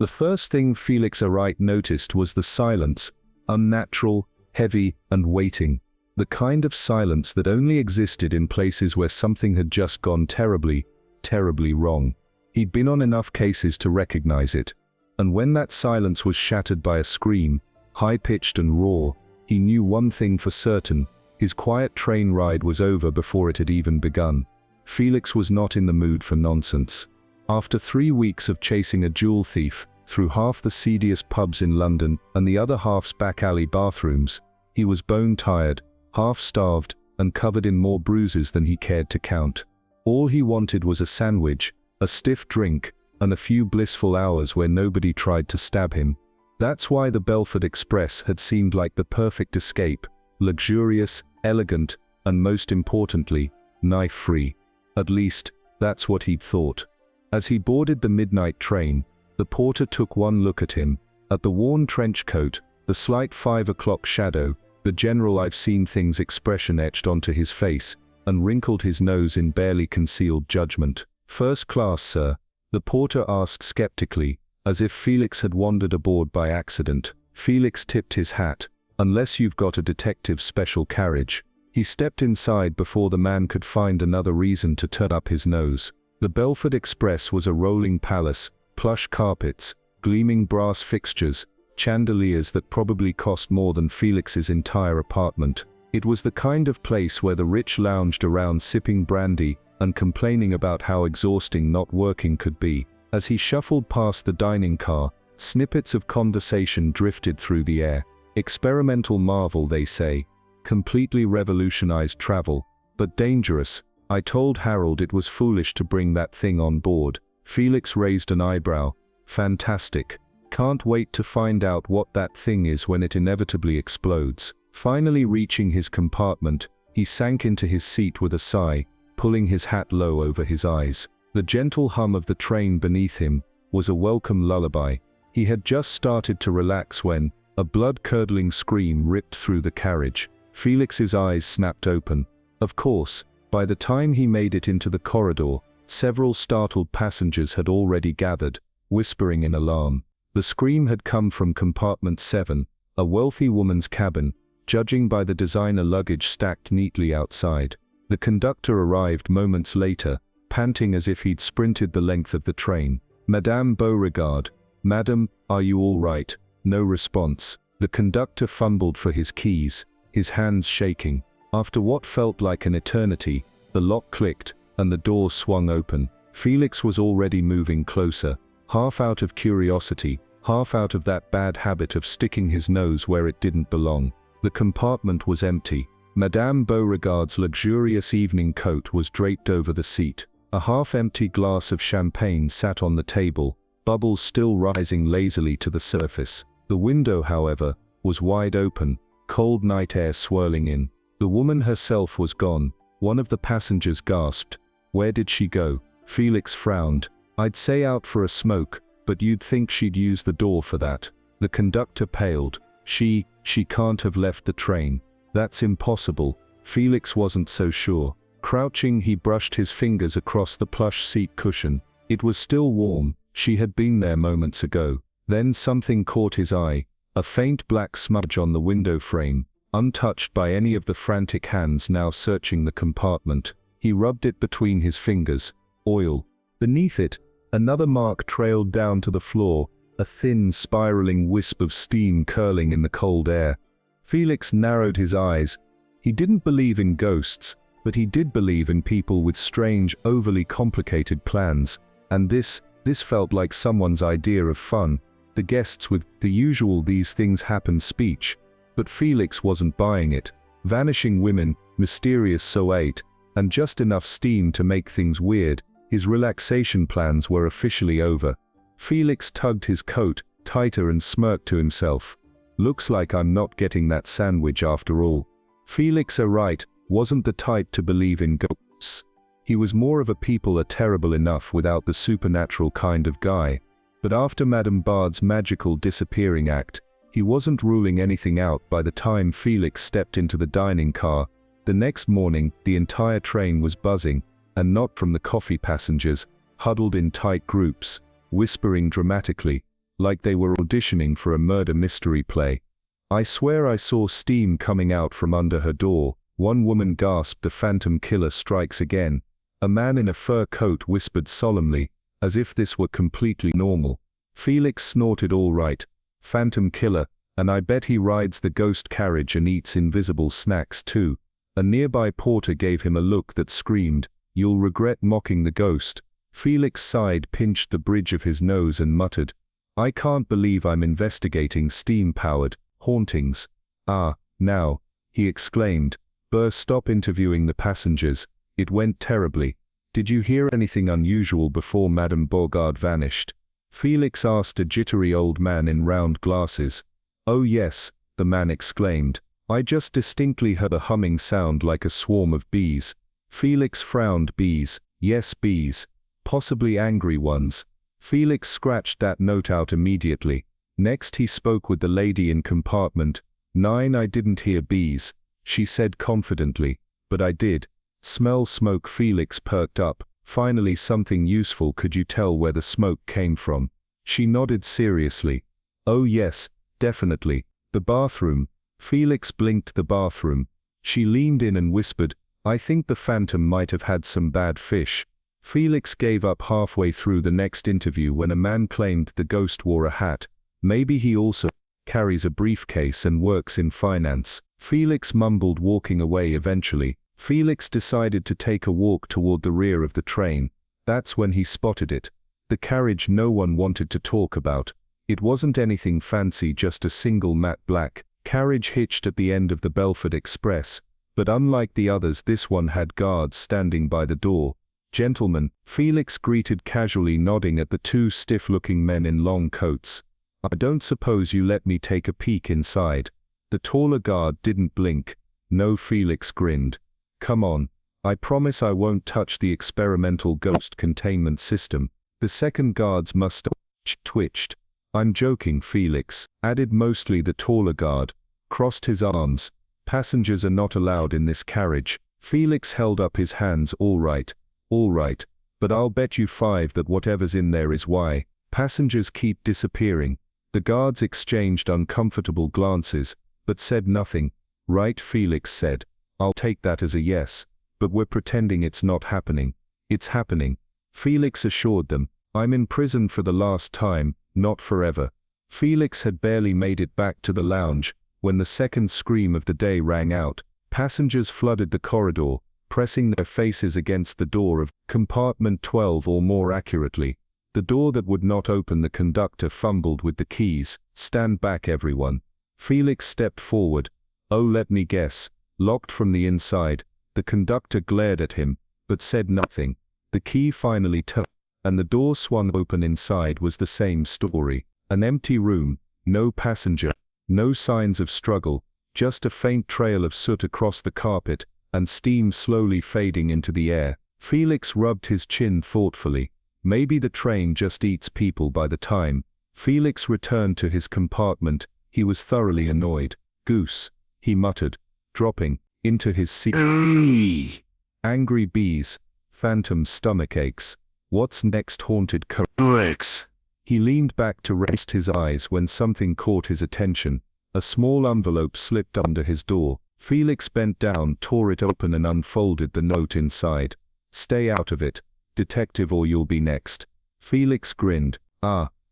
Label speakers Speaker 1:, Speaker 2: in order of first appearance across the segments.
Speaker 1: The first thing Felix Arkwright noticed was the silence, unnatural, heavy, and waiting. The kind of silence that only existed in places where something had just gone terribly, terribly wrong. He'd been on enough cases to recognize it. And when that silence was shattered by a scream, high-pitched and raw, he knew one thing for certain: his quiet train ride was over before it had even begun. Felix was not in the mood for nonsense. After 3 weeks of chasing a jewel thief through half the seediest pubs in London and the other half's back-alley bathrooms, he was bone-tired, half-starved, and covered in more bruises than he cared to count. All he wanted was a sandwich, a stiff drink, and a few blissful hours where nobody tried to stab him. That's why the Belford Express had seemed like the perfect escape: luxurious, elegant, and most importantly, knife-free. At least, that's what he'd thought. As he boarded the midnight train, the porter took one look at him, at the worn trench coat, the slight 5 o'clock shadow, the general "I've seen things" expression etched onto his face, and wrinkled his nose in barely concealed judgment. "First class, sir?" the porter asked skeptically, as if Felix had wandered aboard by accident. Felix tipped his hat. "Unless you've got a detective special carriage." He stepped inside before the man could find another reason to turn up his nose. The Belford Express was a rolling palace: plush carpets, gleaming brass fixtures, chandeliers that probably cost more than Felix's entire apartment. It was the kind of place where the rich lounged around sipping brandy and complaining about how exhausting not working could be. As he shuffled past the dining car, snippets of conversation drifted through the air. Experimental marvel, they say. Completely revolutionized travel, but dangerous. I told Harold it was foolish to bring that thing on board. Felix raised an eyebrow. Fantastic. Can't wait to find out what that thing is when it inevitably explodes. Finally reaching his compartment, he sank into his seat with a sigh, pulling his hat low over his eyes. The gentle hum of the train beneath him was a welcome lullaby. He had just started to relax when a blood-curdling scream ripped through the carriage. Felix's eyes snapped open. Of course, by the time he made it into the corridor, several startled passengers had already gathered, whispering in alarm. The scream had come from compartment 7, a wealthy woman's cabin, judging by the designer luggage stacked neatly outside. The conductor arrived moments later, panting as if he'd sprinted the length of the train. "Madame Beauregard. Madam, are you all right?" No response. The conductor fumbled for his keys, his hands shaking. After what felt like an eternity, the lock clicked, and the door swung open. Felix was already moving closer, half out of curiosity, half out of that bad habit of sticking his nose where it didn't belong. The compartment was empty. Madame Beauregard's luxurious evening coat was draped over the seat. A half-empty glass of champagne sat on the table, bubbles still rising lazily to the surface. The window, however, was wide open, cold night air swirling in. The woman herself was gone. One of the passengers gasped. "Where did she go?" Felix frowned. "I'd say out for a smoke, but you'd think she'd use the door for that." The conductor paled. She can't have left the train. That's impossible." Felix wasn't so sure. Crouching, he brushed his fingers across the plush seat cushion. It was still warm. She had been there moments ago. Then something caught his eye. A faint black smudge on the window frame, untouched by any of the frantic hands now searching the compartment. He rubbed it between his fingers. Oil. Beneath it, another mark trailed down to the floor, a thin, spiraling wisp of steam curling in the cold air. Felix narrowed his eyes. He didn't believe in ghosts, but he did believe in people with strange, overly complicated plans. And this felt like someone's idea of fun. The guests with the usual "these things happen" speech. But Felix wasn't buying it. Vanishing women, mysterious soate, and just enough steam to make things weird. His relaxation plans were officially over. Felix tugged his coat tighter and smirked to himself. Looks like I'm not getting that sandwich after all. Felix Arkwright wasn't the type to believe in ghosts. He was more of a "people are terrible enough without the supernatural" kind of guy. But after Madame Bard's magical disappearing act, he wasn't ruling anything out by the time Felix stepped into the dining car. The next morning, the entire train was buzzing, and not from the coffee passengers, huddled in tight groups, whispering dramatically, like they were auditioning for a murder mystery play. "I swear I saw steam coming out from under her door," one woman gasped. "The phantom killer strikes again." A man in a fur coat whispered solemnly, as if this were completely normal. Felix snorted. "All right, phantom killer, and I bet he rides the ghost carriage and eats invisible snacks too." A nearby porter gave him a look that screamed, "You'll regret mocking the ghost." Felix sighed, pinched the bridge of his nose and muttered, "I can't believe I'm investigating steam-powered hauntings." "Ah, now," he exclaimed, stop interviewing the passengers. "It went terribly. Did you hear anything unusual before Madame Bogard vanished?" Felix asked a jittery old man in round glasses. "Oh yes," the man exclaimed. "I just distinctly heard a humming sound like a swarm of bees." Felix frowned. "Bees? Yes, bees. Possibly angry ones." Felix scratched that note out immediately. Next he spoke with the lady in compartment 9. "I didn't hear bees," she said confidently, "but I did smell smoke." Felix perked up. "Finally something useful. Could you tell where the smoke came from?" She nodded seriously. "Oh yes, definitely. The bathroom." Felix blinked. "The bathroom." She leaned in and whispered, "I think the phantom might have had some bad fish." Felix gave up halfway through the next interview when a man claimed the ghost wore a hat. "Maybe he also carries a briefcase and works in finance." Felix mumbled, walking away. Eventually, Felix decided to take a walk toward the rear of the train. That's when he spotted it. The carriage no one wanted to talk about. It wasn't anything fancy, just a single matte black carriage hitched at the end of the Belford Express. But unlike the others, this one had guards standing by the door. "Gentlemen," Felix greeted casually, nodding at the two stiff-looking men in long coats. "I don't suppose you let me take a peek inside?" The taller guard didn't blink. "No," Felix grinned. "Come on. I promise I won't touch the experimental ghost containment system." The second guard's mustache twitched. "I'm joking," Felix added. Mostly the taller guard crossed his arms. "Passengers are not allowed in this carriage." Felix held up his hands. All right, but I'll bet you 5 that whatever's in there is why passengers keep disappearing." The guards exchanged uncomfortable glances, but said nothing. "Right," Felix said. "I'll take that as a yes, but we're pretending it's not happening." "It's happening," Felix assured them. "I'm in prison for the last time, not forever." Felix had barely made it back to the lounge when the second scream of the day rang out. Passengers flooded the corridor, pressing their faces against the door of compartment 12, or more accurately, the door that would not open. The conductor fumbled with the keys. "Stand back, everyone." Felix stepped forward. "Oh, let me guess. Locked from the inside." The conductor glared at him, but said nothing. The key finally turned, and the door swung open. Inside was the same story. An empty room, no passenger, no signs of struggle, just a faint trail of soot across the carpet, and steam slowly fading into the air. Felix rubbed his chin thoughtfully. Maybe the train just eats people by the time. Felix returned to his compartment. He was thoroughly annoyed. "Goose," he muttered, dropping into his seat. Angry bees, phantom stomach aches. What's next? Haunted corrects. He leaned back to rest his eyes when something caught his attention. A small envelope slipped under his door. Felix bent down, tore it open and unfolded the note inside. "Stay out of it, detective, or you'll be next." Felix grinned.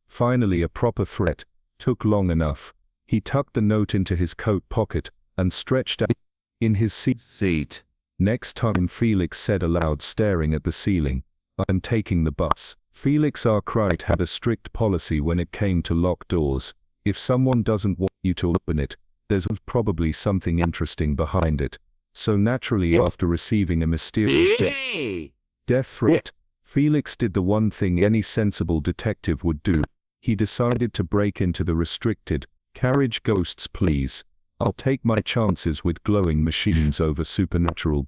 Speaker 1: Finally a proper threat. Took long enough. He tucked the note into his coat pocket and stretched out in his seat. "Next time," Felix said aloud, staring at the ceiling, "I'm taking the bus." Felix Arkwright had a strict policy when it came to locked doors. If someone doesn't want you to open it, there's probably something interesting behind it. So naturally, after receiving a mysterious death threat, Felix did the one thing any sensible detective would do. He decided to break into the restricted carriage. "Ghosts, please. I'll take my chances with glowing machines over supernatural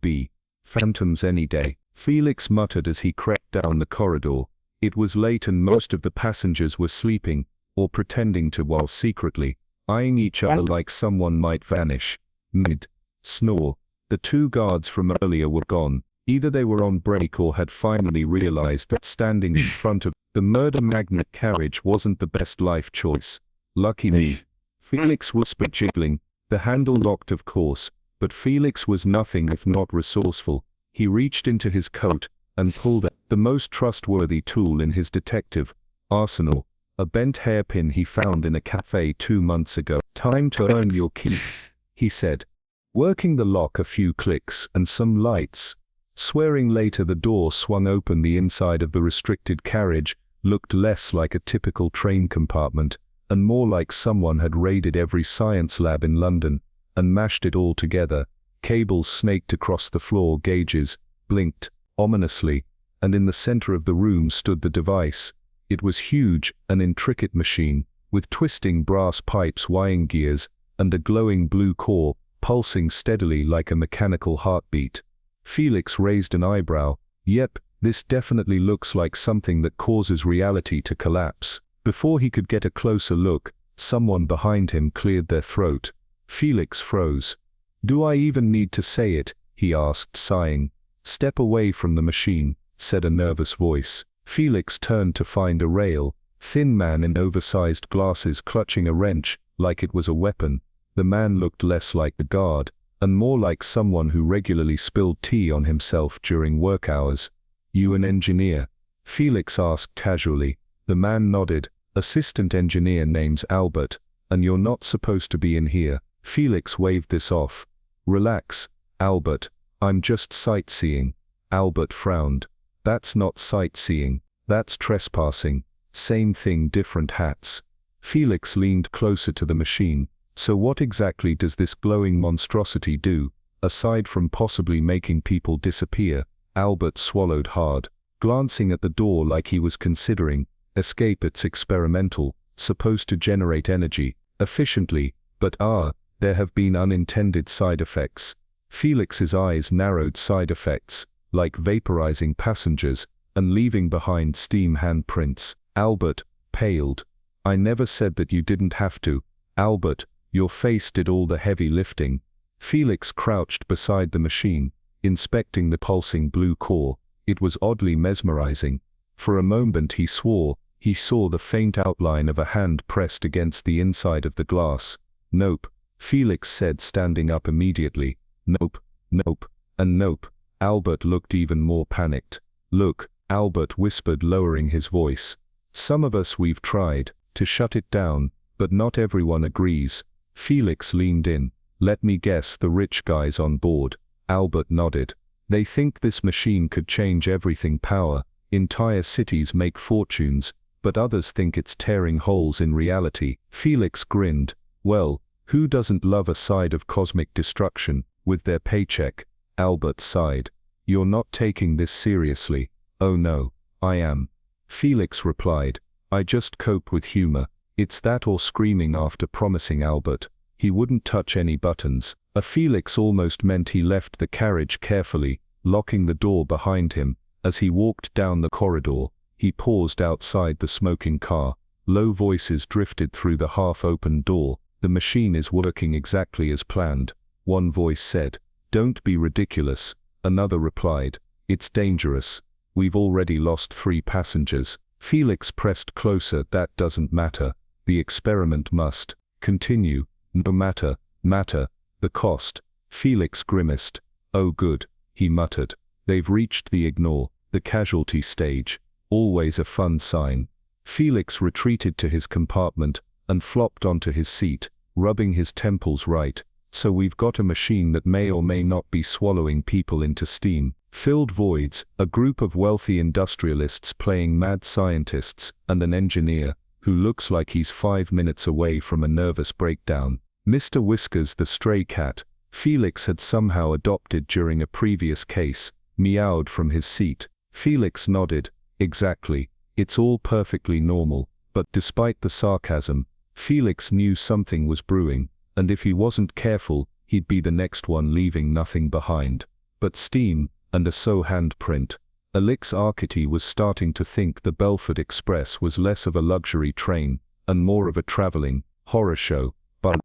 Speaker 1: phantoms any day." Felix muttered as he crept down the corridor. It was late and most of the passengers were sleeping, or pretending to, while secretly eyeing each other like someone might vanish mid-snore. The 2 guards from earlier were gone. Either they were on break or had finally realized that standing in front of the murder magnet carriage wasn't the best life choice. Lucky me. Felix whispered, jiggling. The handle locked, of course, but Felix was nothing if not resourceful. He reached into his coat and pulled out the most trustworthy tool in his detective arsenal, a bent hairpin he found in a cafe 2 months ago. Time to earn your keep, he said, working the lock a few clicks and some lights. Swearing later the door swung open. The inside of the restricted carriage looked less like a typical train compartment and more like someone had raided every science lab in London and mashed it all together. Cables snaked across the floor, gauges blinked ominously, and in the center of the room stood the device. It was huge, an intricate machine, with twisting brass pipes, wiring gears, and a glowing blue core pulsing steadily like a mechanical heartbeat. Felix raised an eyebrow. Yep, this definitely looks like something that causes reality to collapse. Before he could get a closer look, someone behind him cleared their throat. Felix froze. Do I even need to say it? He asked, sighing. Step away from the machine, said a nervous voice. Felix turned to find a rail, thin man in oversized glasses clutching a wrench like it was a weapon. The man looked less like a guard and more like someone who regularly spilled tea on himself during work hours. You an engineer? Felix asked casually. The man nodded. Assistant engineer, name's Albert, and you're not supposed to be in here. Felix waved this off. Relax, Albert, I'm just sightseeing. Albert frowned. That's not sightseeing, that's trespassing. Same thing, different hats. Felix leaned closer to the machine. So what exactly does this glowing monstrosity do, aside from possibly making people disappear? Albert swallowed hard, glancing at the door like he was considering. Escape. It's experimental, supposed to generate energy efficiently, but there have been unintended side effects. Felix's eyes narrowed. Side effects, like vaporizing passengers and leaving behind steam handprints. Albert paled. I never said that you didn't have to. Albert, your face did all the heavy lifting. Felix crouched beside the machine, inspecting the pulsing blue core. It was oddly mesmerizing. For a moment he swore he saw the faint outline of a hand pressed against the inside of the glass. Nope, Felix said, standing up immediately. Nope, nope, and nope. Albert looked even more panicked. Look, Albert whispered, lowering his voice. Some of us, we've tried to shut it down, but not everyone agrees. Felix leaned in. Let me guess, the rich guys on board. Albert nodded. They think this machine could change everything. Power entire cities, make fortunes, but others think it's tearing holes in reality. Felix grinned. Well, who doesn't love a side of cosmic destruction with their paycheck? Albert sighed. You're not taking this seriously. Oh no, I am. Felix replied. I just cope with humor. It's that or screaming after promising Albert he wouldn't touch any buttons. Felix almost meant he left the carriage carefully, locking the door behind him. As he walked down the corridor, he paused outside the smoking car. Low voices drifted through the half-open door. The machine is working exactly as planned. One voice said. Don't be ridiculous. Another replied. It's dangerous. We've already lost 3 passengers. Felix pressed closer. That doesn't matter. The experiment must continue, no matter the cost. Felix grimaced. Oh good, he muttered. They've reached the ignore, the casualty stage. Always a fun sign. Felix retreated to his compartment and flopped onto his seat, rubbing his temples. Right, so we've got a machine that may or may not be swallowing people into steam-filled voids, a group of wealthy industrialists playing mad scientists, and an engineer who looks like he's 5 minutes away from a nervous breakdown. Mr. Whiskers, the stray cat Felix had somehow adopted during a previous case, meowed from his seat. Felix nodded. Exactly. It's all perfectly normal. But despite the sarcasm, Felix knew something was brewing, and if he wasn't careful, he'd be the next one, leaving nothing behind but steam and a handprint. Felix Arkwright was starting to think the Belford Express was less of a luxury train and more of a traveling horror show. But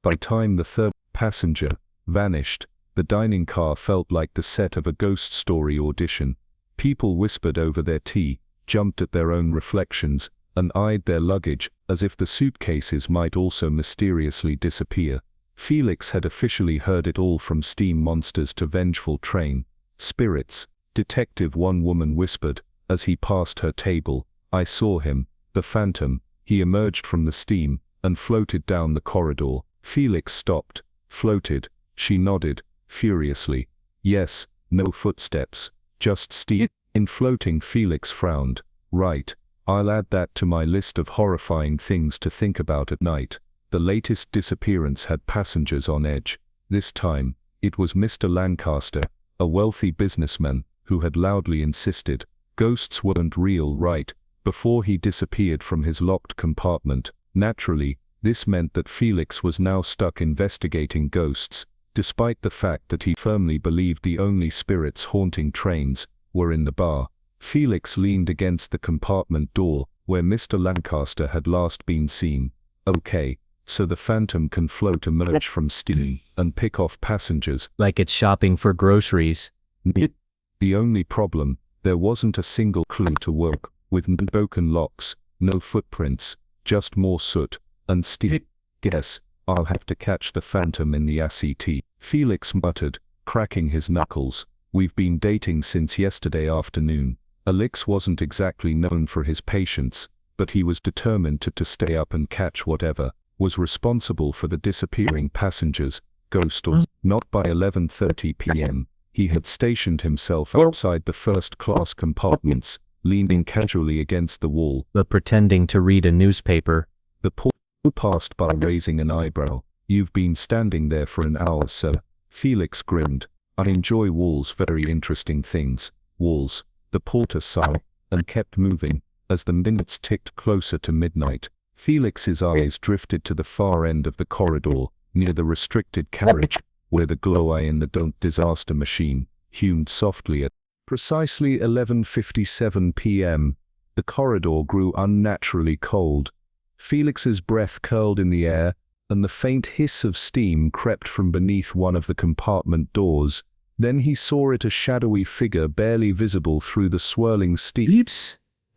Speaker 1: by the time the 3rd passenger vanished, The dining car felt like the set of a ghost story audition. People whispered over their tea, jumped at their own reflections, and eyed their luggage, as if the suitcases might also mysteriously disappear. Felix had officially heard it all, from steam monsters to vengeful train spirits. Detective, one woman whispered, as he passed her table. I saw him, the phantom. He emerged from the steam, and floated down the corridor. Felix stopped. Floated. She nodded, furiously. Yes, no footsteps, just steam. In floating, Felix frowned. Right. I'll add that to my list of horrifying things to think about at night. The latest disappearance had passengers on edge. This time, it was Mr. Lancaster, a wealthy businessman, who had loudly insisted ghosts weren't real, right, before he disappeared from his locked compartment. Naturally, this meant that Felix was now stuck investigating ghosts, despite the fact that he firmly believed the only spirits haunting trains were in the bar. Felix leaned against the compartment door, where Mr. Lancaster had last been seen. Okay, so the phantom can float, emerge from steam, and pick off passengers.
Speaker 2: Like it's shopping for groceries.
Speaker 1: The only problem, there wasn't a single clue to work with. No broken locks, no footprints, just more soot and steam. Guess I'll have to catch the phantom in the ACT. Felix muttered, cracking his knuckles. We've been dating since yesterday afternoon. Felix wasn't exactly known for his patience, but he was determined to stay up and catch whatever was responsible for the disappearing passengers, ghost or not. By 11:30 p.m., he had stationed himself outside the first-class compartments, leaning casually against the wall,
Speaker 2: But pretending to read a newspaper.
Speaker 1: The porter passed by, raising an eyebrow. You've been standing there for an hour, sir. Felix grinned. I enjoy walls, very interesting things. Walls. The porter sighed, and kept moving. As the minutes ticked closer to midnight, Felix's eyes drifted to the far end of the corridor, near the restricted carriage, where the glow-eye in the don't disaster machine hummed softly. At precisely 11:57 p.m., the corridor grew unnaturally cold. Felix's breath curled in the air, and the faint hiss of steam crept from beneath one of the compartment doors. Then he saw it, a shadowy figure barely visible through the swirling steam,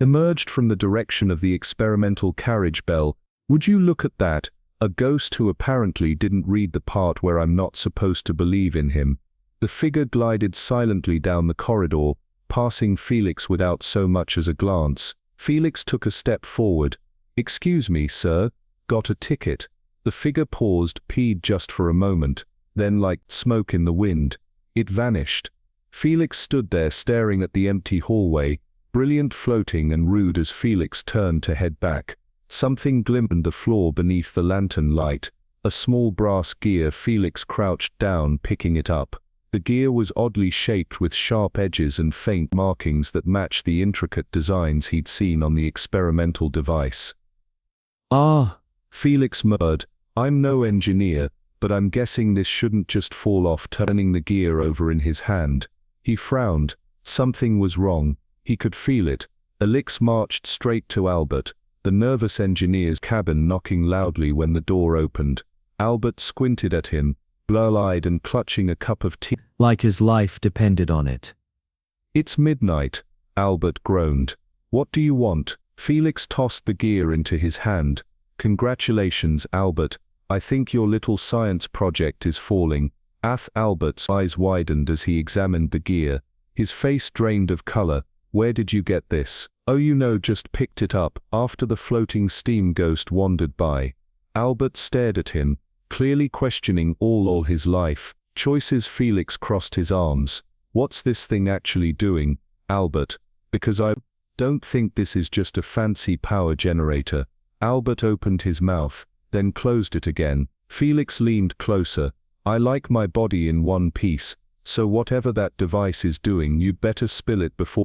Speaker 1: emerged from the direction of the experimental carriage bell. Would you look at that? A ghost who apparently didn't read the part where I'm not supposed to believe in him. The figure glided silently down the corridor, passing Felix without so much as a glance. Felix took a step forward. Excuse me, sir, got a ticket? The figure paused, peed just for a moment, then like smoke in the wind, it vanished. Felix stood there staring at the empty hallway, brilliant, floating and rude. As Felix turned to head back, something glimmered on the floor beneath the lantern light, a small brass gear. Felix crouched down, picking it up. The gear was oddly shaped with sharp edges and faint markings that matched the intricate designs he'd seen on the experimental device. Ah, Felix murmured, I'm no engineer, but I'm guessing this shouldn't just fall off. Turning the gear over in his hand, he frowned. Something was wrong. He could feel it. Felix marched straight to Albert, the nervous engineer's cabin, knocking loudly when the door opened. Albert squinted at him, blur-eyed and clutching a cup of tea,
Speaker 3: like his life depended on it.
Speaker 1: It's midnight, Albert groaned. What do you want? Felix tossed the gear into his hand. Congratulations, Albert. I think your little science project is falling. Albert's eyes widened as he examined the gear. His face drained of color. Where did you get this? Oh, you know, just picked it up after the floating steam ghost wandered by. Albert stared at him, clearly questioning all his life choices. Felix crossed his arms. What's this thing actually doing, Albert? Because I don't think this is just a fancy power generator. Albert opened his mouth, then closed it again. Felix leaned closer. I like my body in one piece, so whatever that device is doing, you'd better spill it before.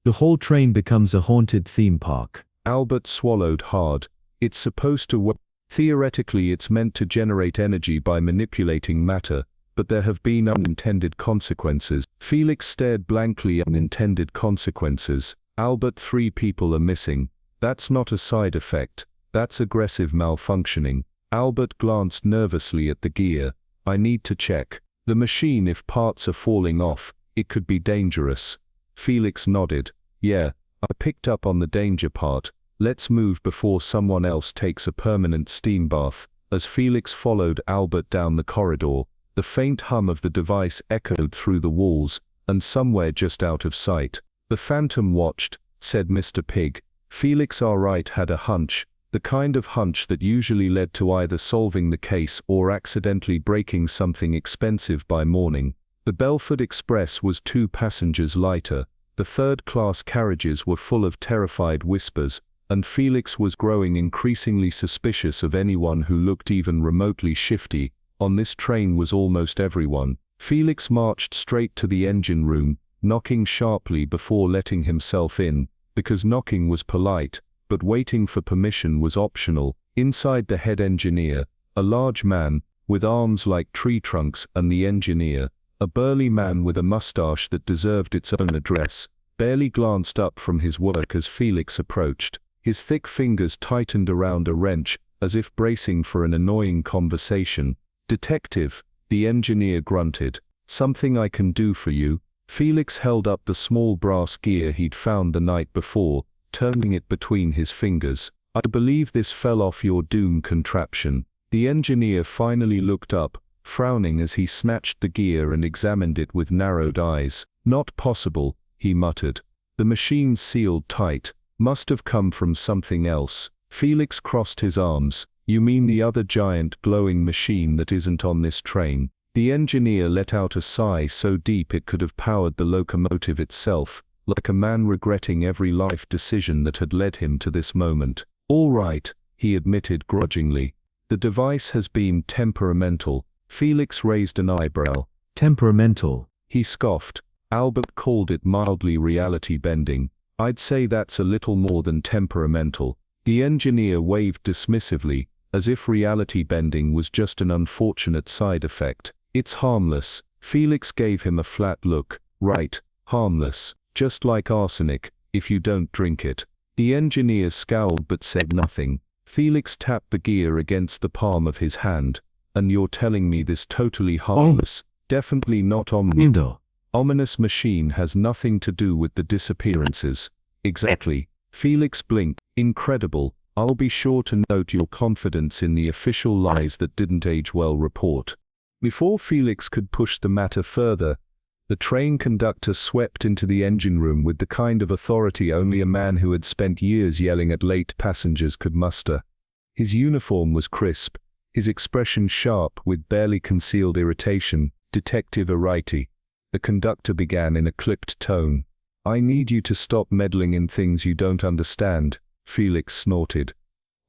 Speaker 3: The whole train becomes a haunted theme park.
Speaker 1: Albert swallowed hard. It's supposed to work. Theoretically, it's meant to generate energy by manipulating matter, but there have been unintended consequences. Felix stared blankly. Unintended consequences. Albert, 3 people are missing. That's not a side effect. That's aggressive malfunctioning. Albert glanced nervously at the gear. I need to check. The machine, if parts are falling off, it could be dangerous. Felix nodded. Yeah, I picked up on the danger part. Let's move before someone else takes a permanent steam bath. As Felix followed Albert down the corridor, the faint hum of the device echoed through the walls, and somewhere just out of sight, the Phantom watched, said Mr. Pig. Felix Arkwright had a hunch, the kind of hunch that usually led to either solving the case or accidentally breaking something expensive by morning. The Belford Express was 2 passengers lighter, the third-class carriages were full of terrified whispers, and Felix was growing increasingly suspicious of anyone who looked even remotely shifty. On this train was almost everyone. Felix marched straight to the engine room, knocking sharply before letting himself in, because knocking was polite, but waiting for permission was optional. Inside the head engineer, a large man, with arms like tree trunks, and the engineer, a burly man with a mustache that deserved its own address, barely glanced up from his work as Felix approached. His thick fingers tightened around a wrench, as if bracing for an annoying conversation. "Detective," the engineer grunted. "Something I can do for you?" Felix held up the small brass gear he'd found the night before, turning it between his fingers. "I believe this fell off your doom contraption." The engineer finally looked up, frowning as he snatched the gear and examined it with narrowed eyes. "Not possible," he muttered. "The machine's sealed tight. Must have come from something else." Felix crossed his arms. "You mean the other giant glowing machine that isn't on this train?" The engineer let out a sigh so deep it could have powered the locomotive itself, like a man regretting every life decision that had led him to this moment. "All right," he admitted grudgingly. "The device has been temperamental." Felix raised an eyebrow.
Speaker 3: Temperamental.
Speaker 1: He scoffed. "Albert called it mildly reality-bending. I'd say that's a little more than temperamental." The engineer waved dismissively, as if reality-bending was just an unfortunate side effect. "It's harmless." Felix gave him a flat look. "Right, harmless. Just like arsenic, if you don't drink it." The engineer scowled but said nothing. Felix tapped the gear against the palm of his hand. "And you're telling me this totally harmless, definitely not ominous machine has nothing to do with the disappearances?" "Exactly." Felix blinked. "Incredible. I'll be sure to note your confidence in the official lies that didn't age well report." Before Felix could push the matter further, the train conductor swept into the engine room with the kind of authority only a man who had spent years yelling at late passengers could muster. His uniform was crisp, his expression sharp with barely concealed irritation. "Detective Arkwright," the conductor began in a clipped tone. "I need you to stop meddling in things you don't understand," Felix snorted.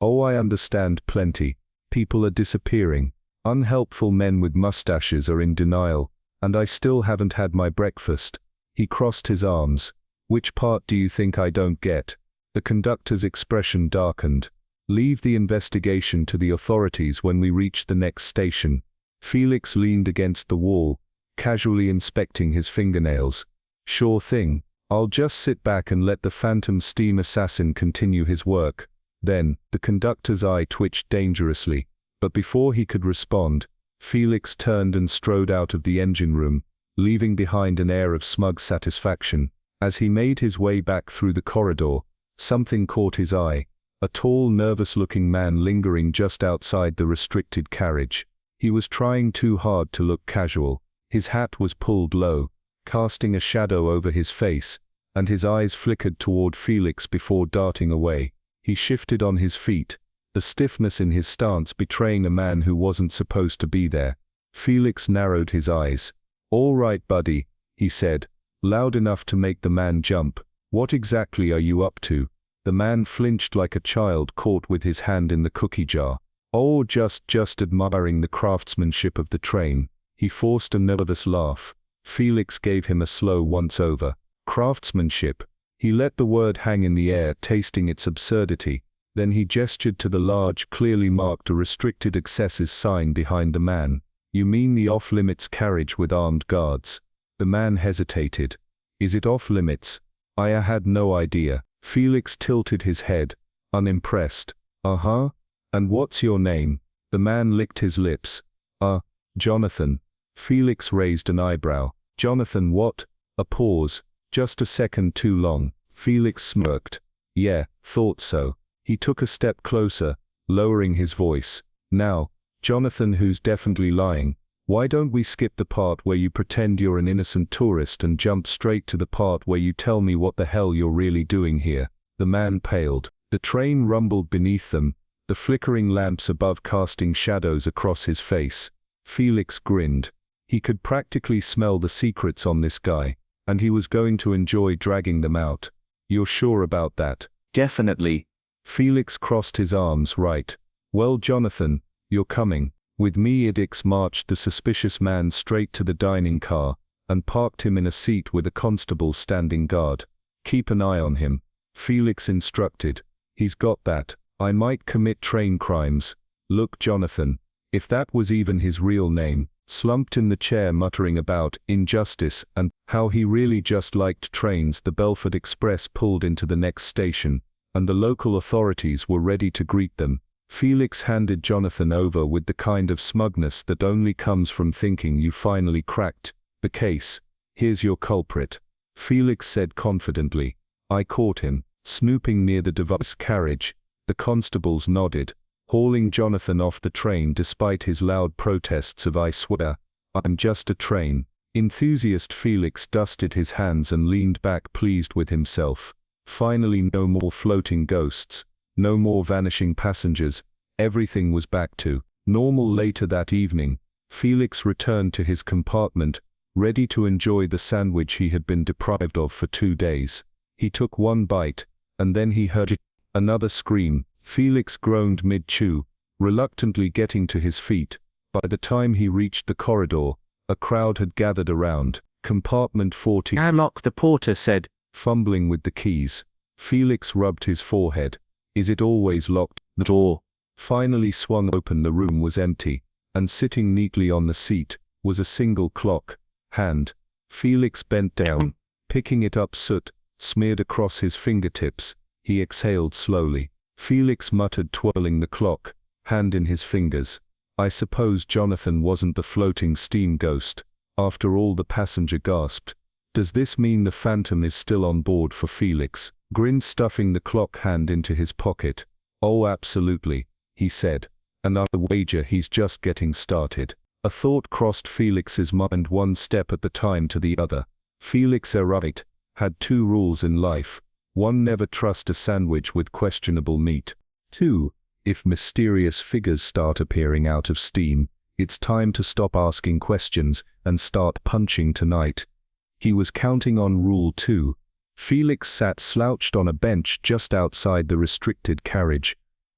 Speaker 1: "Oh, I understand plenty. People are disappearing. Unhelpful men with mustaches are in denial, and I still haven't had my breakfast." He crossed his arms. "Which part do you think I don't get?" The conductor's expression darkened. "Leave the investigation to the authorities when we reach the next station." Felix leaned against the wall, casually inspecting his fingernails. "Sure thing. I'll just sit back and let the phantom steam assassin continue his work." Then, the conductor's eye twitched dangerously, but before he could respond, Felix turned and strode out of the engine room, leaving behind an air of smug satisfaction. As he made his way back through the corridor, something caught his eye, a tall, nervous-looking man lingering just outside the restricted carriage. He was trying too hard to look casual. His hat was pulled low, casting a shadow over his face, and his eyes flickered toward Felix before darting away. He shifted on his feet, the stiffness in his stance betraying a man who wasn't supposed to be there. Felix narrowed his eyes. "All right, buddy," he said, loud enough to make the man jump. "What exactly are you up to?" The man flinched like a child caught with his hand in the cookie jar. "Oh, just admiring the craftsmanship of the train." He forced a nervous laugh. Felix gave him a slow once-over. "Craftsmanship." He let the word hang in the air, tasting its absurdity. Then he gestured to the large, clearly marked restricted accesses sign behind the man. "You mean the off-limits carriage with armed guards?" The man hesitated. "Is it off-limits? I had no idea." Felix tilted his head, unimpressed. "Uh-huh. And what's your name?" The man licked his lips. Jonathan." Felix raised an eyebrow. Jonathan, what? A pause. Just a second too long. Felix smirked. Yeah, thought so. He took a step closer, lowering his voice. Now, Jonathan, who's definitely lying, why don't we skip the part where you pretend you're an innocent tourist and jump straight to the part where you tell me what the hell you're really doing here? The man paled. The train rumbled beneath them, the flickering lamps above casting shadows across his face. Felix grinned. He could practically smell the secrets on this guy, and he was going to enjoy dragging them out. You're sure about that?
Speaker 4: Definitely.
Speaker 1: Felix crossed his arms. Right. Well, Jonathan, you're coming. With me. Idix marched the suspicious man straight to the dining car, and parked him in a seat with a constable standing guard. Keep an eye on him, Felix instructed. He's got that. I might commit train crimes. Look, Jonathan, if that was even his real name, slumped in the chair muttering about injustice and how he really just liked trains. The Belford Express pulled into the next station, and the local authorities were ready to greet them. Felix handed Jonathan over with the kind of smugness that only comes from thinking you finally cracked the case. Here's your culprit, Felix said confidently. I caught him, snooping near the device carriage. The constables nodded, hauling Jonathan off the train despite his loud protests of I swear, I'm just a train enthusiast. Felix dusted his hands and leaned back, pleased with himself. Finally, no more floating ghosts. No more vanishing passengers. Everything was back to normal. Later that evening, Felix returned to his compartment, ready to enjoy the sandwich he had been deprived of for 2 days. He took one bite, and then he heard another scream. Felix groaned mid-chew, reluctantly getting to his feet. By the time he reached the corridor, a crowd had gathered around. Compartment 40.
Speaker 4: Unlock, the porter said,
Speaker 1: fumbling with the keys. Felix rubbed his forehead. Is it always locked?
Speaker 4: The door
Speaker 1: finally swung open. The room was empty, and sitting neatly on the seat was a single clock hand. Felix bent down, picking it up. Soot smeared across his fingertips. He exhaled slowly. Felix muttered, twirling the clock hand in his fingers. I suppose Jonathan wasn't the floating steam ghost, after all. The passenger gasped. Does this mean the phantom is still on board? For Felix grinned, stuffing the clock hand into his pocket. Oh, absolutely, he said. And I'll wager he's just getting started. A thought crossed Felix's mind, one step at the time to the other. Felix Arkwright had 2 rules in life. 1. Never trust a sandwich with questionable meat. 2. If mysterious figures start appearing out of steam, it's time to stop asking questions and start punching tonight. He was counting on rule 2. Felix sat slouched on a bench just outside the restricted carriage,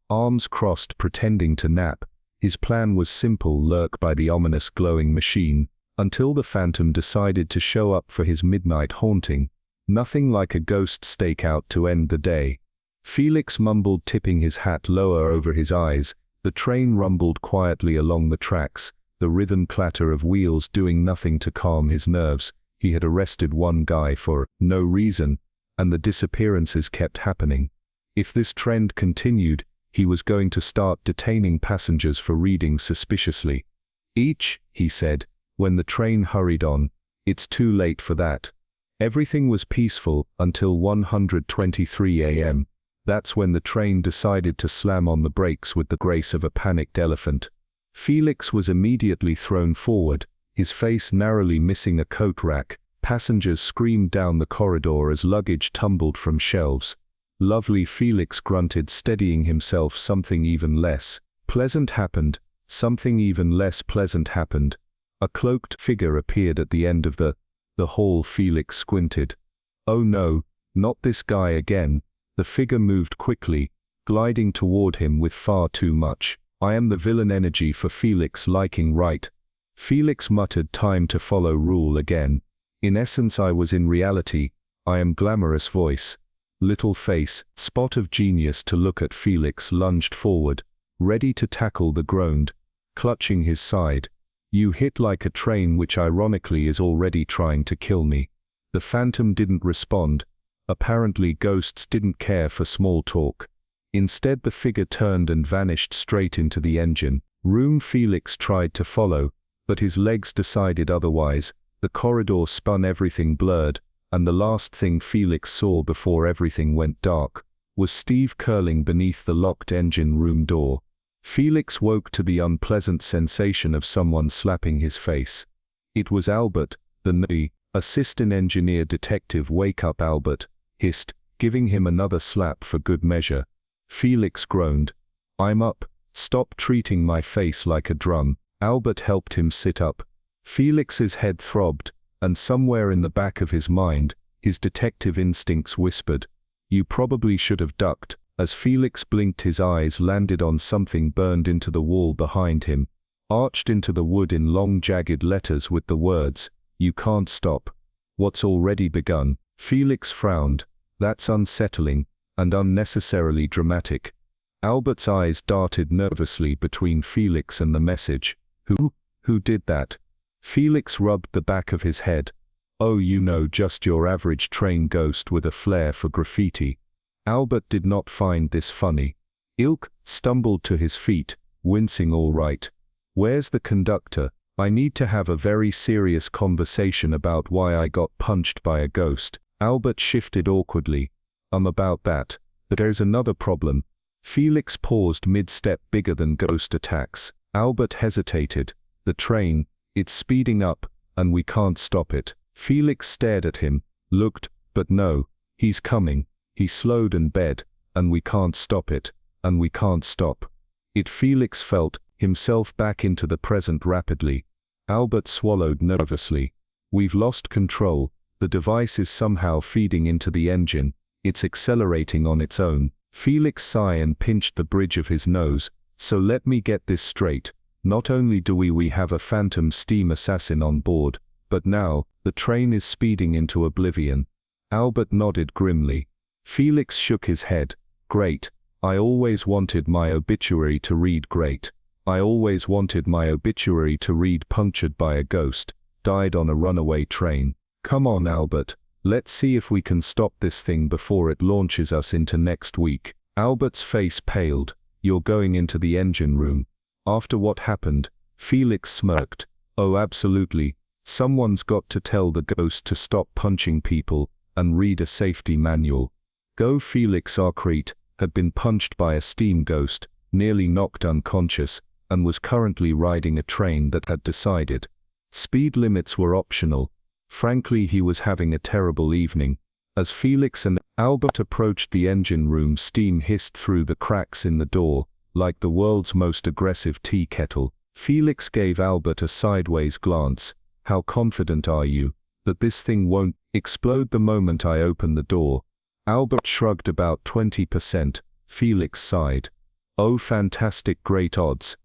Speaker 1: arms crossed, pretending to nap. His plan was simple: lurk by the ominous glowing machine, until the phantom decided to show up for his midnight haunting. Nothing like a ghost stakeout to end the day. Felix mumbled, tipping his hat lower over his eyes. The train rumbled quietly along the tracks, the rhythm clatter of wheels doing nothing to calm his nerves. He had arrested one guy for no reason, and the disappearances kept happening. If this trend continued, he was going to start detaining passengers for reading suspiciously. Each, he said, when the train hurried on. It's too late for that. Everything was peaceful until 1:23 a.m. That's when the train decided to slam on the brakes with the grace of a panicked elephant. Felix was immediately thrown forward, his face narrowly missing a coat rack. Passengers screamed down the corridor as luggage tumbled from shelves. Lovely, Felix grunted, steadying himself. Something even less pleasant happened. Something even less pleasant happened. A cloaked figure appeared at the end of the hall. Felix squinted. Oh no, not this guy again. The figure moved quickly, gliding toward him with far too much I am the villain energy for Felix liking, right? Felix muttered, time to follow rule again. In essence, I was in reality, I am glamorous voice. Little face, spot of genius to look at. Felix lunged forward, ready to tackle the groaned, clutching his side. You hit like a train, which ironically is already trying to kill me. The phantom didn't respond. Apparently ghosts didn't care for small talk. Instead, the figure turned and vanished straight into the engine room. Felix tried to follow, but his legs decided otherwise. The corridor spun, everything blurred, and the last thing Felix saw before everything went dark was Steve curling beneath the locked engine room door. Felix woke to the unpleasant sensation of someone slapping his face. It was Albert, the assistant engineer detective. "Wake up, Albert," hissed, giving him another slap for good measure. Felix groaned. "I'm up. Stop treating my face like a drum." Albert helped him sit up. Felix's head throbbed, and somewhere in the back of his mind, his detective instincts whispered, "You probably should have ducked." As Felix blinked, his eyes landed on something burned into the wall behind him, arched into the wood in long jagged letters with the words, "You can't stop what's already begun." Felix frowned. "That's unsettling, and unnecessarily dramatic." Albert's eyes darted nervously between Felix and the message. Who did that?" Felix rubbed the back of his head. "Oh, just your average train ghost with a flair for graffiti." Albert did not find this funny. Ilk stumbled to his feet, wincing. "All right. Where's the conductor? I need to have a very serious conversation about why I got punched by a ghost." Albert shifted awkwardly. About that. But there's another problem." Felix paused mid-step. "Bigger than ghost attacks." Albert hesitated. "The train, it's speeding up, and we can't stop it." Felix stared at him, looked, but no, he's coming. He slowed and bed, "And we can't stop it, and we can't stop it." Felix felt himself back into the present rapidly. Albert swallowed nervously. "We've lost control. The device is somehow feeding into the engine. It's accelerating on its own." Felix sighed and pinched the bridge of his nose. "So let me get this straight. Not only do we have a phantom steam assassin on board, but now, the train is speeding into oblivion." Albert nodded grimly. Felix shook his head. "Great. I always wanted my obituary to read great. I always wanted my obituary to read punctured by a ghost, died on a runaway train." "Come on, Albert. Let's see if we can stop this thing before it launches us into next week." Albert's face paled. "You're going into the engine room? After what happened?" Felix smirked. "Oh, absolutely. Someone's got to tell the ghost to stop punching people, and read a safety manual." Felix Arkwright had been punched by a steam ghost, nearly knocked unconscious, and was currently riding a train that had decided speed limits were optional. Frankly, he was having a terrible evening. As Felix and Albert approached the engine room, steam hissed through the cracks in the door, like the world's most aggressive tea kettle. Felix gave Albert a sideways glance. "How confident are you that this thing won't explode the moment I open the door?" Albert shrugged. "About 20%. Felix sighed. "Oh, fantastic, great odds."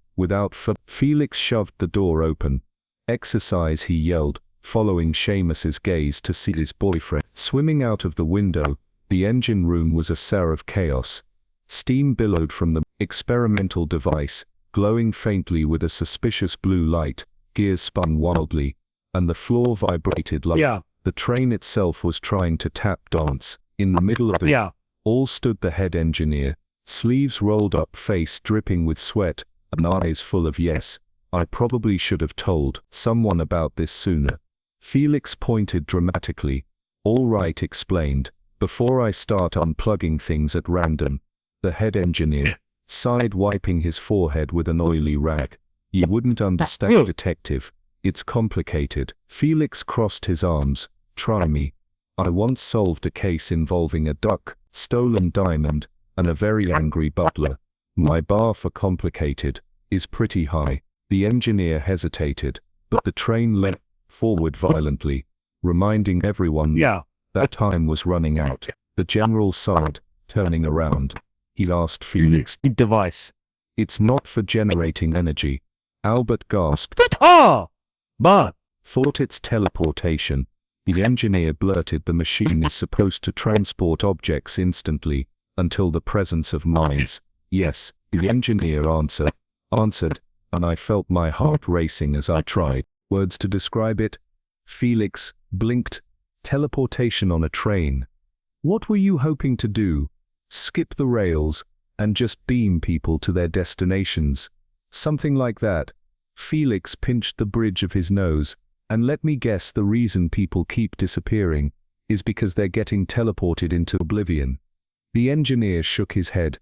Speaker 1: Felix shoved the door open. "Exercise," he yelled, following Seamus's gaze to see his boyfriend swimming out of the window. The engine room was a sea of chaos. Steam billowed from the experimental device, glowing faintly with a suspicious blue light. Gears spun wildly, and the floor vibrated like the train itself was trying to tap dance. In the middle of it all stood the head engineer, sleeves rolled up, face dripping with sweat, and eyes full of "Yes, I probably should have told someone about this sooner." Felix pointed dramatically. "All right," explained, "before I start unplugging things at random." The head engineer sighed, wiping his forehead with an oily rag. "You wouldn't understand, detective. It's complicated." Felix crossed his arms. "Try me. I once solved a case involving a duck, stolen diamond, and a very angry butler. My bar for complicated is pretty high." The engineer hesitated, but the train leapt forward violently, reminding everyone that time was running out. The general sighed, turning around. He asked Felix,
Speaker 2: Device.
Speaker 1: "It's not for generating energy." Albert gasped.
Speaker 2: But
Speaker 1: "Thought it's teleportation." The engineer blurted, "The machine is supposed to transport objects instantly, until the presence of minds." "Yes," the engineer answered, and I felt my heart racing as I tried words to describe it. Felix blinked. Teleportation on a train. What were you hoping to do? Skip the rails and just beam people to their destinations? Something like that. Felix pinched the bridge of his nose. And let me guess, the reason people keep disappearing is because they're getting teleported into oblivion. The engineer shook his head.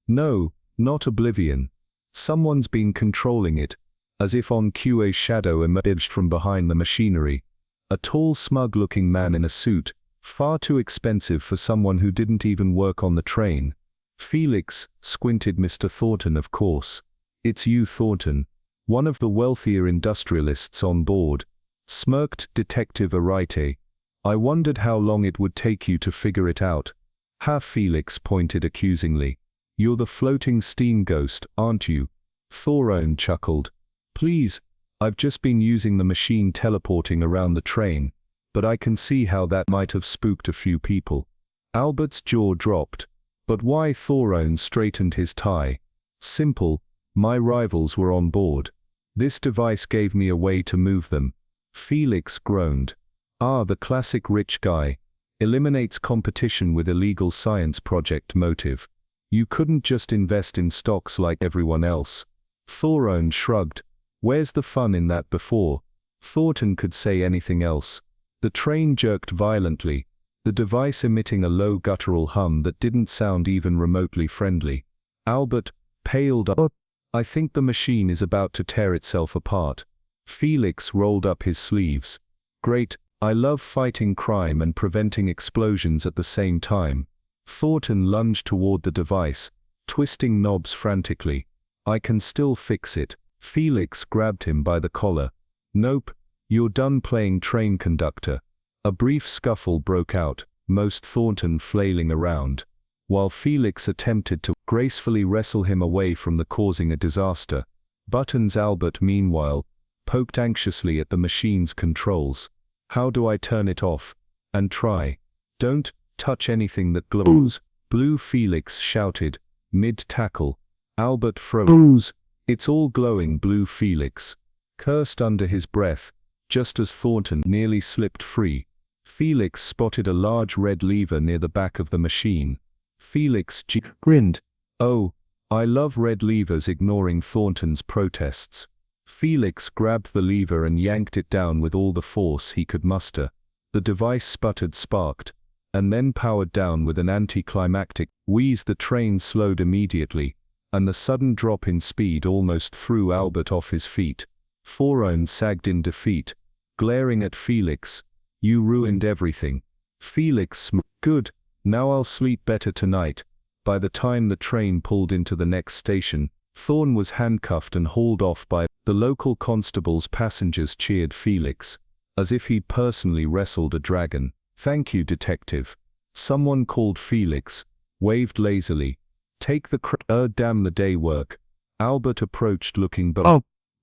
Speaker 1: No, not oblivion. Someone's been controlling it, as if on cue a shadow emerged from behind the machinery. A tall, smug-looking man in a suit, far too expensive for someone who didn't even work on the train. Felix squinted. Mr. Thornton, of course. It's you, Thornton, one of the wealthier industrialists on board. Smirked Detective Arkwright. I wondered how long it would take you to figure it out. Ha! Felix pointed accusingly. You're the floating steam ghost, aren't you? Thornton chuckled. Please, I've just been using the machine teleporting around the train, but I can see how that might have spooked a few people. Albert's jaw dropped. But why? Thornton straightened his tie. Simple, my rivals were on board. This device gave me a way to move them. Felix groaned. Ah, the classic rich guy. Eliminates competition with illegal science project motive. You couldn't just invest in stocks like everyone else. Thornton shrugged. Where's the fun in that? Before Thornton could say anything else, the train jerked violently, the device emitting a low guttural hum that didn't sound even remotely friendly. Albert paled up. I think the machine is about to tear itself apart. Felix rolled up his sleeves. Great, I love fighting crime and preventing explosions at the same time. Thornton lunged toward the device, twisting knobs frantically. I can still fix it. Felix grabbed him by the collar. Nope, you're done playing train conductor. A brief scuffle broke out, most Thornton flailing around, while Felix attempted to gracefully wrestle him away from the causing a disaster. Buttons Albert, meanwhile, poked anxiously at the machine's controls. How do I turn it off? And try. Don't touch anything that glows. Blue, Felix shouted, mid-tackle. Albert froze. It's all glowing blue. Felix cursed under his breath, just as Thornton nearly slipped free. Felix spotted a large red lever near the back of the machine. Felix grinned. Oh, I love red levers. Ignoring Thornton's protests, Felix grabbed the lever and yanked it down with all the force he could muster. The device sputtered, sparked, and then powered down with an anticlimactic wheeze. The train slowed immediately, and the sudden drop in speed almost threw Albert off his feet. Thornton sagged in defeat, glaring at Felix. You ruined everything. Felix good, now I'll sleep better tonight. By the time the train pulled into the next station, Thorn was handcuffed and hauled off by the local constables. Passengers cheered Felix, as if he'd personally wrestled a dragon. Thank you, detective. Someone called. Felix waved lazily. Take the damn the day work. Albert approached, looking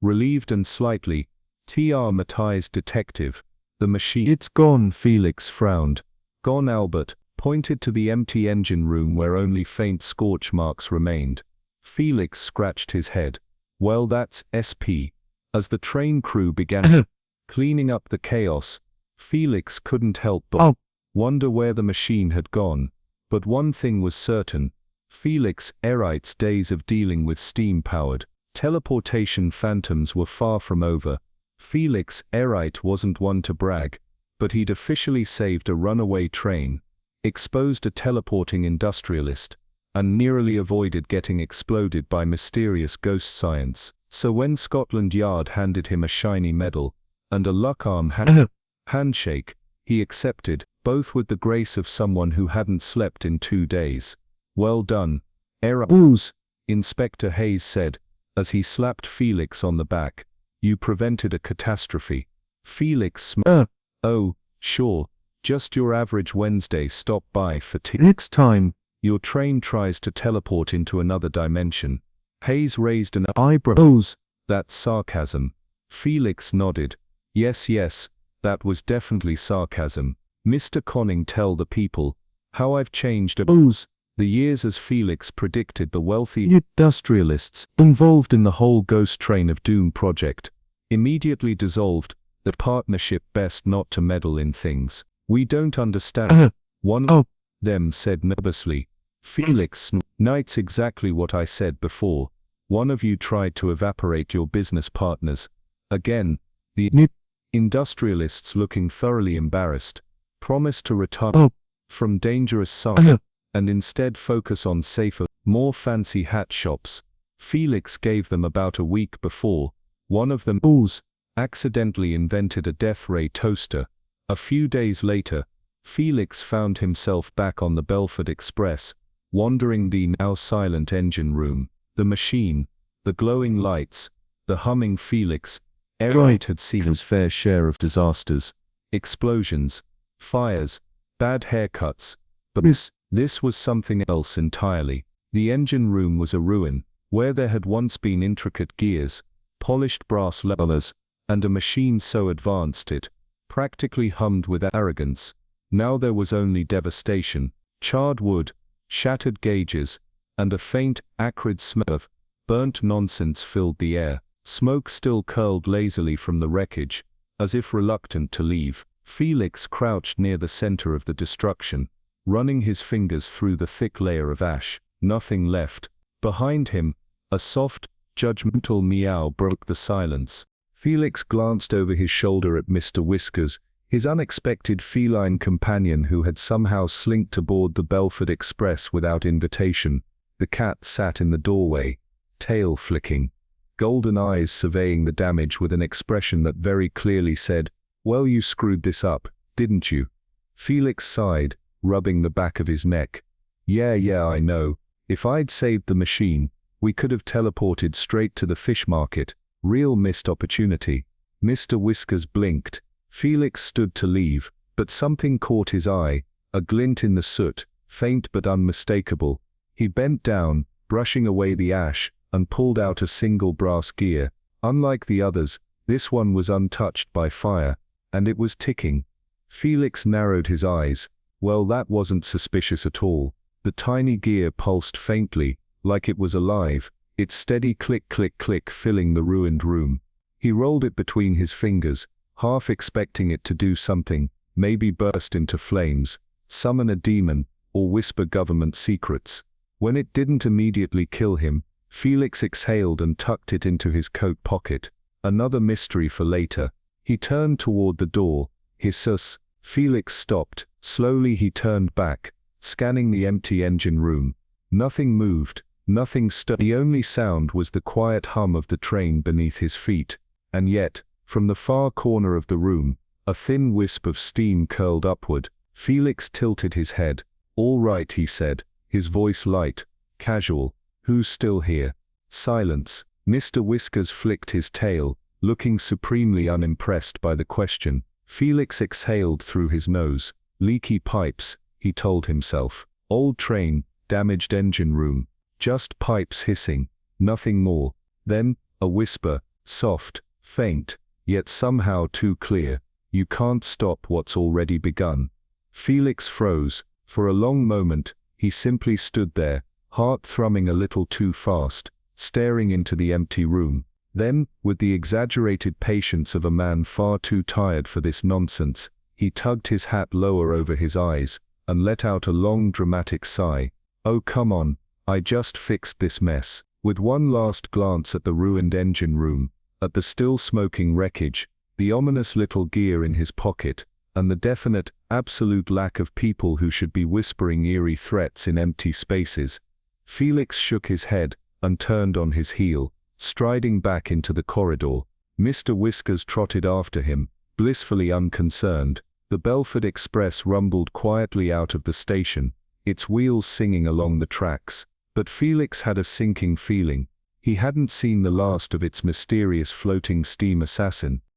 Speaker 1: relieved and slightly traumatized. Detective, the machine. It's gone. Felix frowned. Gone. Albert pointed to the empty engine room where only faint scorch marks remained. Felix scratched his head. Well, that's SP. As the train crew began cleaning up the chaos, Felix couldn't help but wonder where the machine had gone. But one thing was certain. Felix Arkwright's days of dealing with steam-powered teleportation phantoms were far from over. Felix Arkwright wasn't one to brag, but he'd officially saved a runaway train, exposed a teleporting industrialist, and narrowly avoided getting exploded by mysterious ghost science. So when Scotland Yard handed him a shiny medal and a luck-arm handshake, he accepted, both with the grace of someone who hadn't slept in 2 days. Well done, Arkwright, Inspector Hayes said, as he slapped Felix on the back. You prevented a catastrophe. Felix Oh, sure, just your average Wednesday stop by for tea. Next time your train tries to teleport into another dimension. Hayes raised an eyebrow. That's sarcasm. Felix nodded. Yes, that was definitely sarcasm. Mr. Conning, tell the people how I've changed the years. As Felix predicted, the wealthy industrialists involved in the whole Ghost Train of Doom project immediately dissolved. The partnership best not to meddle in things we don't understand. One of them said nervously. Felix, Knight's exactly what I said before. One of you tried to evaporate your business partners. Again, the industrialists, looking thoroughly embarrassed, promised to retire from dangerous science and instead focus on safer, more fancy hat shops. Felix gave them about a week before. One of them accidentally invented a death ray toaster. A few days later, Felix found himself back on the Belford Express, wandering the now silent engine room. The machine, the glowing lights, the humming Felix Arkwright had seen his fair share of disasters, explosions, fires, bad haircuts, but this was something else entirely. The engine room was a ruin, where there had once been intricate gears, polished brass levers, and a machine so advanced it practically hummed with arrogance. Now there was only devastation, charred wood, shattered gauges, and a faint, acrid smell of burnt nonsense filled the air. Smoke still curled lazily from the wreckage, as if reluctant to leave. Felix crouched near the center of the destruction, running his fingers through the thick layer of ash. Nothing left. Behind him, a soft, judgmental meow broke the silence. Felix glanced over his shoulder at Mr. Whiskers, his unexpected feline companion who had somehow slinked aboard the Belford Express without invitation. The cat sat in the doorway, tail flicking, golden eyes surveying the damage with an expression that very clearly said, "Well, you screwed this up, didn't you?" Felix sighed, rubbing the back of his neck. Yeah, I know. If I'd saved the machine, we could have teleported straight to the fish market. Real missed opportunity." Mr. Whiskers blinked. Felix stood to leave, but something caught his eye, a glint in the soot, faint but unmistakable. He bent down, brushing away the ash, and pulled out a single brass gear. Unlike the others, this one was untouched by fire, and it was ticking. Felix narrowed his eyes. Well, that wasn't suspicious at all. The tiny gear pulsed faintly, like it was alive, its steady click-click-click filling the ruined room. He rolled it between his fingers, half expecting it to do something, maybe burst into flames, summon a demon, or whisper government secrets. When it didn't immediately kill him, Felix exhaled and tucked it into his coat pocket. Another mystery for later. He turned toward the door. Hissus. Felix stopped. Slowly he turned back, scanning the empty engine room. Nothing moved, nothing stirred. The only sound was the quiet hum of the train beneath his feet. And yet, from the far corner of the room, a thin wisp of steam curled upward. Felix tilted his head. "All right," he said, his voice light, casual. "Who's still here?" Silence. Mr. Whiskers flicked his tail, looking supremely unimpressed by the question. Felix exhaled through his nose. Leaky pipes, he told himself. Old train, damaged engine room. Just pipes hissing, nothing more. Then, a whisper, soft, faint, yet somehow too clear. "You can't stop what's already begun." Felix froze. For a long moment, he simply stood there, heart thrumming a little too fast, staring into the empty room. Then, with the exaggerated patience of a man far too tired for this nonsense, he tugged his hat lower over his eyes, and let out a long dramatic sigh. "Oh come on, I just fixed this mess." With one last glance at the ruined engine room, at the still smoking wreckage, the ominous little gear in his pocket, and the definite, absolute lack of people who should be whispering eerie threats in empty spaces, Felix shook his head, and turned on his heel, striding back into the corridor. Mr. Whiskers trotted after him, blissfully unconcerned. The Belford Express rumbled quietly out of the station, its wheels singing along the tracks. But Felix had a sinking feeling. He hadn't seen the last of its mysterious floating steam assassin.